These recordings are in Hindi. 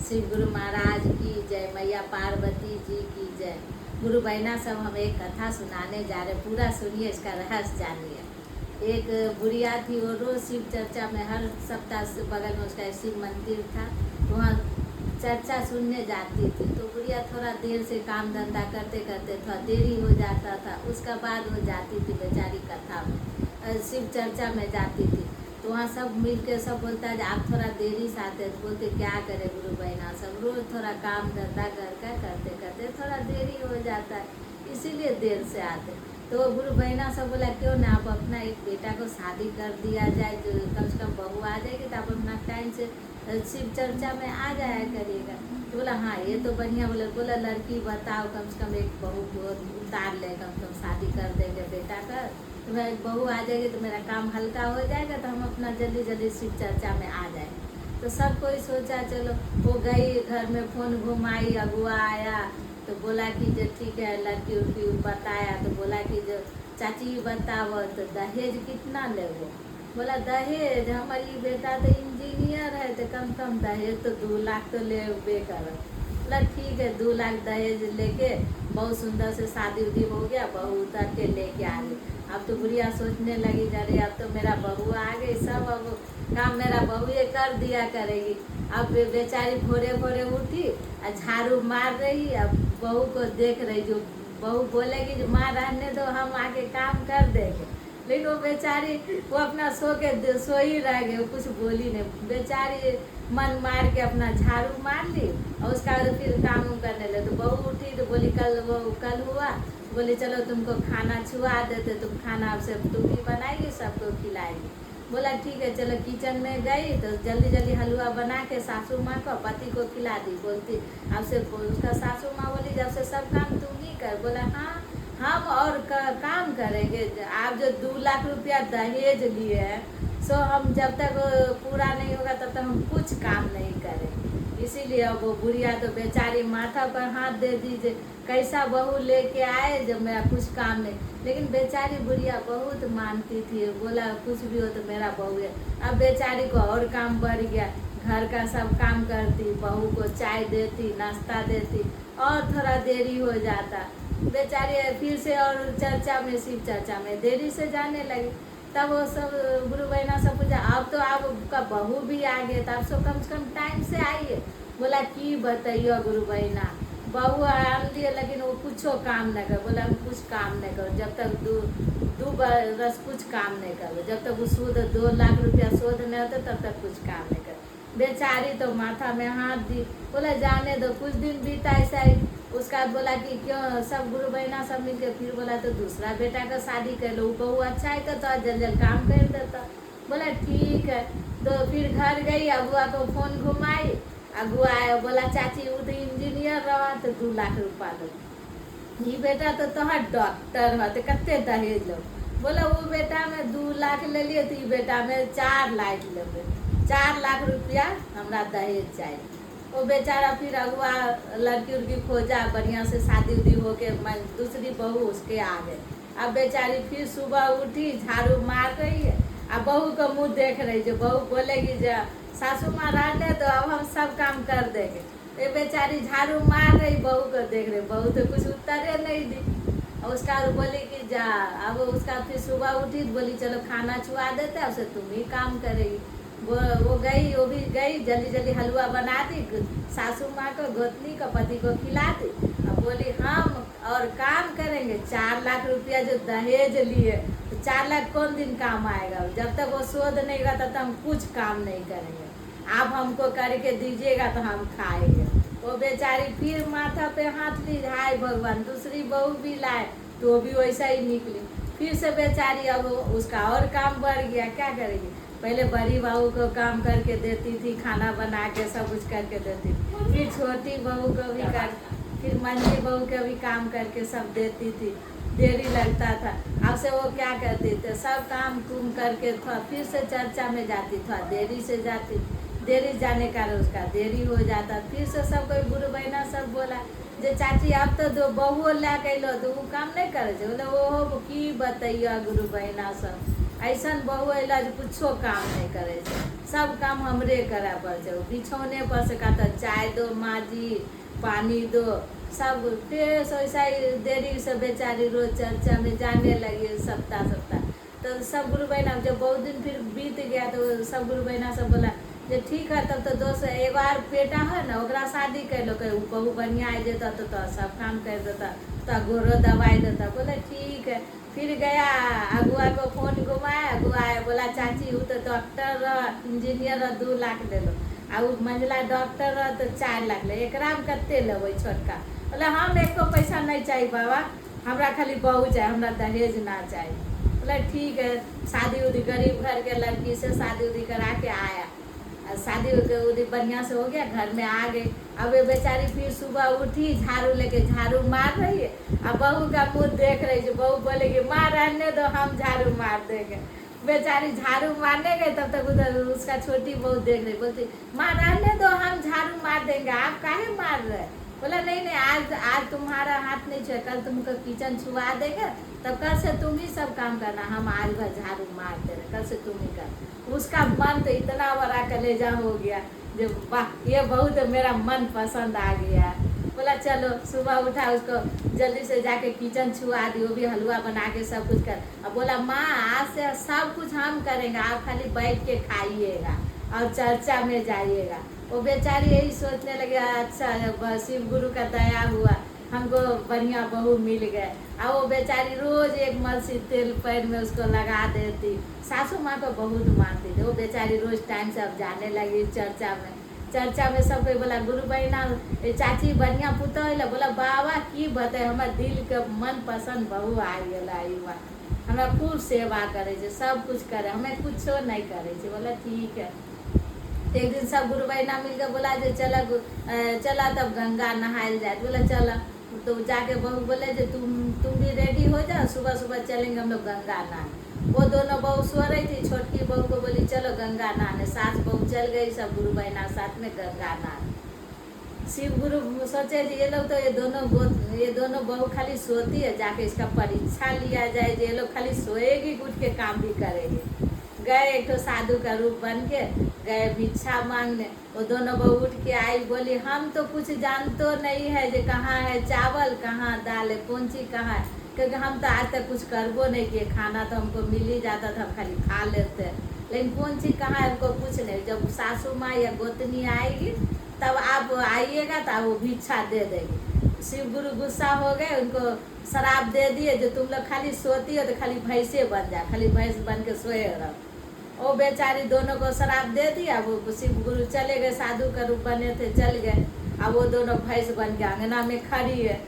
शिव गुरु महाराज की जय, मैया पार्वती जी की जय। गुरु बहना सब हम एक कथा सुनाने जा रहे, पूरा सुनिए, इसका रहस्य जानिए। एक बुढ़िया थी, वो रोज शिव चर्चा में हर सप्ताह से बगल में उसका शिव मंदिर था, वहाँ चर्चा सुनने जाती थी। तो बुढ़िया थोड़ा देर से काम धंधा करते करते थोड़ा देरी हो जाता था, उसका बाद वो जाती थी बेचारी कथा में, शिव चर्चा में जाती थी। तो वहाँ सब मिल के सब बोलता है आप थोड़ा देरी से आते, तो बोलते क्या करे गुरु बहना सब रोज थोड़ा काम धंधा करते करते थोड़ा देरी हो जाता है, इसीलिए देर से आते। तो गुरु बहना सब बोला क्यों ना आप अपना एक बेटा को शादी कर दिया जाए, जो कम से कम बहू आ जाएगी तो आप अपना टाइम से शिव चर्चा में आ जाया करिएगा। तो बोला हाँ ये तो बढ़िया। बोला लड़की बताओ, कम से कम एक बहू को उतार ले, कम से कम शादी कर देंगे बेटा का, तो मैं एक बहू आ जाएगी तो मेरा काम हल्का हो जाएगा, तो हम अपना जल्दी जल्दी शिव चर्चा में आ जाएंगे। तो सब कोई सोचा चलो, वो गई घर में फ़ोन घुमाई, अगुआ आया तो बोला कि जो ठीक है लड़की उड़की बताया, तो बोला कि जो चाची बताओ तो दहेज कितना लेगो। बोला दहेज हमारी बेटा तो इंजीनियर है, तो कम से कम दहेज तो 2 लाख तो ले कर। बोला ठीक है 2 लाख दहेज लेके बहुत सुंदर से शादी उदी हो गया, बहू उतर के लेके आ गई। अब तो बुढ़िया सोचने लगी जरे अब तो मेरा बहू आ गई, सब अब काम मेरा बहू ये कर दिया करेगी। अब बेचारी भोरे भोरे उठी और झाड़ू मार रही, अब बहू को देख रही, जो बहू बोलेगी जो माँ रहने दो हम आके काम कर देंगे, लेकिन वो बेचारी वो अपना सो ही रह गई, वो कुछ बोली नहीं। बेचारी मन मार के अपना झाड़ू मार ली और उसका बाद फिर काम करने लगे। तो बहू उठी तो बोली कल हुआ, बोली चलो तुमको खाना छुआ देते, तुम खाना आपसे तुम ही बनाएगी सबको खिलाएगी। बोला ठीक है चलो। किचन में गई तो जल्दी जल्दी हलवा बना के सासू माँ को पति को खिला दी। बोलती आपसे, उसका सासू माँ बोली जब से सब काम तुम ही कर। बोला हाँ हम और काम करेंगे, आप जो 2 लाख रुपया दहेज लिए हैं सो हम जब तक पूरा नहीं होगा तब तक हम कुछ काम नहीं करेंगे। इसीलिए अब वो बुढ़िया तो बेचारी माथा पर हाथ दे दीजिए, कैसा बहू लेके आए जब मेरा कुछ काम नहीं। लेकिन बेचारी बुढ़िया बहुत मानती थी, बोला कुछ भी हो तो मेरा बहू है। अब बेचारी को और काम बढ़ गया, घर का सब काम करती, बहू को चाय देती, नाश्ता देती, और थोड़ा देरी हो जाता। बेचारी फिर से और चर्चा में शिव चर्चा में देरी से जाने लगी। तब वो सब गुरु बहना सब पूछा अब तो आपका बहू भी आ गए, तो आप सब कम से कम टाइम से आइए। बोला की बताइए गुरु बहना, बहू आराम दिए लेकिन वो कुछ काम नहीं कर। बोला हम कुछ काम नहीं करो जब तक दो बरस कुछ काम नहीं करो, जब तक वो सूद 2 लाख रुपया शोध नहीं होते तब तक कुछ काम नहीं कर। बेचारी तो माथा में हाथ दी, बोला जाने दो। कुछ दिन बीता ऐसा ही। उसका बोला कि क्यों सब गुरु बहना सब मिलकर, फिर बोला तो दूसरा बेटा का शादी कर लो, बहू अच्छा है तो जल्द जल्द काम कर देता। बोला ठीक है। तो फिर घर गई, अगुआ को फोन घुमाई, अगुआ आया, बोला चाची वो तो इंजीनियर रहा तो 2 लाख रुपया दो, ये बेटा तो तोहर डॉक्टर है तो कते दहेज लो। बोला वो बेटा में 2 लाख ले लिए तो ये बेटा में 4 लाख लेबे, 4 लाख रुपया हमरा दहेज चाहिए। वो बेचारा फिर अगुआ लड़की उड़की खोजा, बढ़िया से शादी उदी होके दूसरी बहू उसके आ गए। अब बेचारी फिर सुबह उठी, झाड़ू मार रही है, अब बहू को मुँह देख रही, जो बहू बोलेगी जो सासू माँ रहने तो अब हम सब काम कर देंगे। ये बेचारी झाड़ू मार रही, बहू को देख रही, बहू तो कुछ उत्तरे नहीं दी। और उसका बोली कि जा, अब उसका फिर सुबह उठी तो बोली चलो खाना छुआ देते, अब से तुम ही काम करेगी। वो गई, वो भी गई, जल्दी जल्दी हलवा बना दी, सासू माँ को गोतनी को पति को खिला दी। अब बोली हम और काम करेंगे, 4 लाख रुपया जो दहेज लिए तो 4 लाख कौन दिन काम आएगा, जब तक वो शोध नहीं होगा तब तक हम कुछ काम नहीं करेंगे, आप हमको करके दीजिएगा तो हम खाएंगे। वो बेचारी फिर माथा पे हाथ ली, हाय भगवान दूसरी बहू भी लाए तो वो भी वैसा ही निकली। फिर से बेचारी अब उसका और काम बढ़ गया, क्या करेगी। पहले बड़ी बहू को काम करके देती थी, खाना बना के सब कुछ करके देती थी, फिर छोटी बहू को भी कर, फिर मंझली बहू को भी काम करके सब देती थी, देरी लगता था। अब से वो क्या करती थे, सब काम कुम करके थोड़ा फिर से चर्चा में जाती, थोड़ा देरी से जाती, देरी जाने का उसका देरी हो जाता। फिर से सब कोई गुरु बहना सब बोला जे चाची अब तो दो बहू ला के लो तो वो काम नहीं करे। बोले वो की बतैया गुरु बहना सब ऐसा बहू अला जे कुछो काम नहीं करे छै, सब काम हमरे करे पड़ छै। बिछौने पर से कहता चाय दो माजी, पानी दो, सब। फिर वैसा ही देरी से बेचारी रोज चर्चा में जाने लगी सप्ताह सप्ताह। तो सब गुरु बहना जब बहुत दिन फिर बीत गया तो सब गुरु बहना सब बोला जे ठीक है तब तो दोस्त एगो आर बेटा है ना, ओकरा शादी कर लो, बहू बढ़िया आ जाता तो सब काम कर देता, तो गोरो दवाई देता। बोले ठीक है। फिर गया अगुआ को फोन घुमाया, अगुआ बोला चाची वो तो डॉक्टर इंजीनियर 2 लाख दे लो, आ मंजिला डॉक्टर तो 4 लाख ले, एकरा में कते लेबै छोटका। बोले हम एको पैसा नहीं चाहिए बाबा, हमरा खाली बहू चाहिए, हमरा दहेज ना चाहिए। बोले ठीक है। शादी उदी गरीब घर के लड़की से शादी उदी करा के आया, शादी उदी बढ़िया से हो गया, घर में आ गई। अब ये बेचारी फिर सुबह उठी, झाड़ू लेके झाड़ू मार रही है, अब बहू का मुंह देख रही है। बहू बोलेगी माँ रहने दो, हम झाड़ू मार देंगे। बेचारी झाड़ू मारने गए, तब तक उधर उसका छोटी बहू देख रही, बोलती माँ रहने दो, हम झाड़ू मार देंगे, आप काहे मार रहे। बोला नहीं नहीं, आज तुम्हारा हाथ नहीं छुए, कल तुमको किचन छुआ देगा, तब कल से तुम ही सब काम करना, हम आज भर झाड़ू मार दे रहे, कल से तुम ही कर। उसका मन तो इतना बड़ा कलेजा हो गया जो वाह ये बहुत मेरा मन पसंद आ गया। बोला चलो, सुबह उठा, उसको जल्दी से जाके किचन छुआ दी, वो भी हलवा बना के सब कुछ कर। अब बोला माँ आज से सब कुछ हम करेंगे, आप खाली बैठ के खाइएगा और चर्चा में जाइएगा। वो बेचारी यही सोचने लगे अच्छा शिव गुरु का दया हुआ, हमको बढ़िया बहू मिल गए। और वो बेचारी रोज एक मलसी तेल पैर में उसको लगा देती। सासू माँ को बहुत मानती थी। वो बेचारी रोज टाइम से अब जाने लगी चर्चा में। चर्चा में सब कोई बोला गुरु बहना चाची बढ़िया पुतौ है, बोला बाबा की बताए, हमारे दिल के मन पसंद बहू आ गया, हमारा खूब सेवा करे छे, सब कुछ करे, हमें कुछो नहीं करे छे। बोला ठीक है। एक दिन सब गुरु बहना मिलकर बोला जे चला तब गंगा नहायल जाए। बोला चला, तो जाके बहू बोले जे तुम भी रेडी हो जाओ, सुबह सुबह चलेंगे हम लोग गंगा नहाने। वो दोनों बहू सो रही थी, छोटकी बहू को बोली चलो गंगा नहाने। सास बहू चल गई, सब गुरु बहना साथ में गंगा नहाने। शिव गुरु सोचे ये लोग तो ये दोनों बहू खाली सोती है, जाके इसका परीक्षा लिया जाए, ये लोग खाली सोएगी, उठ के काम भी करेगी। गए एक तो साधु का रूप बन के गए भिक्षा मांगने। वो दोनों बहू उठ के आई, बोली हम तो कुछ जानते नहीं है जे कहाँ है चावल, कहाँ दाल है, कौन चीज कहाँ है, क्योंकि हम तो आज तक कुछ करबो नहीं किए, खाना तो हमको मिल ही जाता था, हम खाली खा लेते, लेकिन कौन चीज कहाँ है हमको कुछ नहीं। जब सासू माँ या गोतनी आएगी तब आप आइएगा तो वो भिक्षा दे देगी। शिव गुरु गुस्सा हो गए, उनको शराब दे दिए जो तुम लोग खाली सोती हो तो खाली भैंसे बन जा, खाली भैंस बन के सोए रहो। वो बेचारी दोनों को शराब दे दिया। वो शिव गुरु चले गए, साधु का रूप बने थे, चल गए। अब वो दोनों भैंस बन के अंगना में खड़ी है।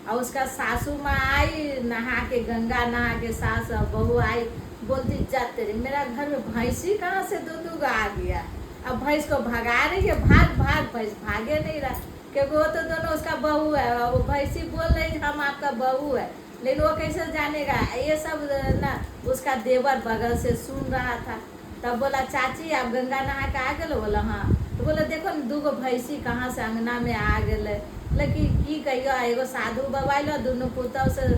और उसका सासू माँ आई नहा के, गंगा नहा के, सास और बहू आई, बोलती जाते रही मेरा घर में भैंसी कहाँ से दो आ गया। अब भैंस को भगा रही है, भाग भाग, भैंस भागे नहीं रहा, क्योंकि वो तो दोनों उसका बहू है। वो भैंसी बोल रही हम आपका बहू है, लेकिन वो कैसे जानेगा। ये सब ना उसका देवर बगल से सुन रहा था। तब बोला चाची आप गंगा नहा के आ गए। बोला हाँ। तो बोला देखो न 2 भैंसी कहाँ से अंगना में आ गए। लेकिन की कहियो, एगो साधु बाबा लो, दोनों पुतौ से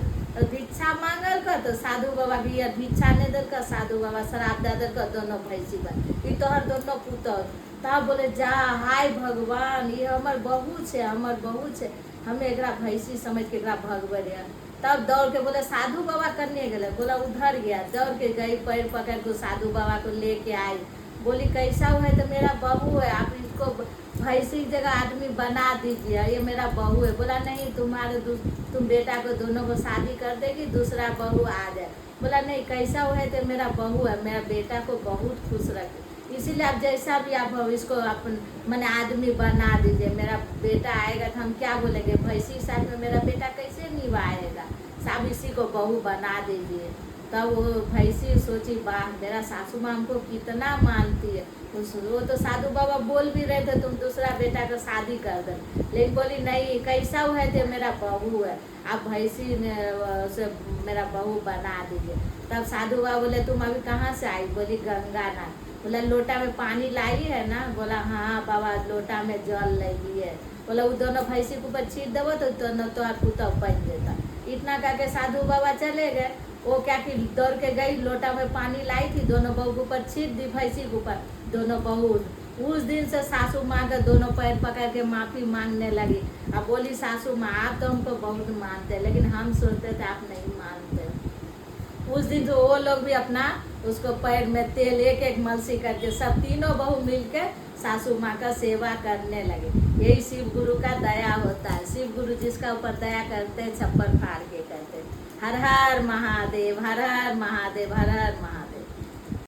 भिक्षा मांगल कर, तो साधु बाबा की यार भिक्षा नहीं दिल कर, साधु बाबा शराब दे दिल कर, दोनों भैंसी बन ई तोहर दोनों पुतौ। तब बोले जा हाय भगवान, ये हमर बहू छे, हमर बहू छे, हमें एकरा भैंसी समझ के एकरा भगवे रहे। तब दौड़ के बोले साधु बाबा करने गए। बोला उधर गया, दौड़ के गई, पैर पकड़ के साधु बाबा को लेके आई। बोली कैसा हुआ है, तो मेरा बहू है, आप इसको भैंसी की जगह आदमी बना दीजिए, ये मेरा बहू है। बोला नहीं, तुम बेटा को दोनों को शादी कर देगी, दूसरा बहू आ जाए। बोला नहीं, कैसा हुआ है तो मेरा बहू है, मेरा बेटा को बहुत खुश रखे, इसीलिए आप जैसा भी आप इसको अपन मैंने आदमी बना दीजिए। मेरा बेटा आएगा तो हम क्या बोलेंगे, भैंसी के साथ में मेरा बेटा कैसे निभाएगा, सब इसी को बहू बना दीजिए। तब वो भैंसी सोची वाह मेरा सासू माँ हमको कितना मानती है। वो तो साधु बाबा बोल भी रहे थे तुम दूसरा बेटा को शादी कर दे, लेकिन बोली नहीं, कैसा हुआ है तो मेरा बहू है, आप भैंसी से मेरा बहू बना दीजिए। तब साधु बाबा बोले तुम अभी कहाँ से आई। बोली गंगा ना। बोला लोटा में पानी लाई है ना। बोला हाँ बाबा लोटा में जल लगी है। बोला वो दोनों भैंसी के ऊपर छीट देवो तो दोनों तो पुतौ बन देता। इतना करके साधु बाबा चले गए। वो क्या कि दौड़ के गई, लोटा में पानी लाई थी, दोनों बहू के ऊपर छीट दी, भैंसी के ऊपर। दोनों बहू उस दिन से सासू माँ का दोनों पैर पकड़ के माफी मांगने लगी। अब बोली सासू माँ आप तो हमको बहुत मानते, लेकिन हम सोचते थे आप नहीं मानते। उस दिन तो वो लोग भी अपना उसको पैर में तेल एक एक मलसी करके सब तीनों बहू मिलकर सासू माँ का सेवा करने लगे। यही शिव गुरु का दया होता है। शिव गुरु जिसका ऊपर दया करते छप्पर फाड़ के कहते हर हर महादेव, हर हर महादेव, हर हर महादेव।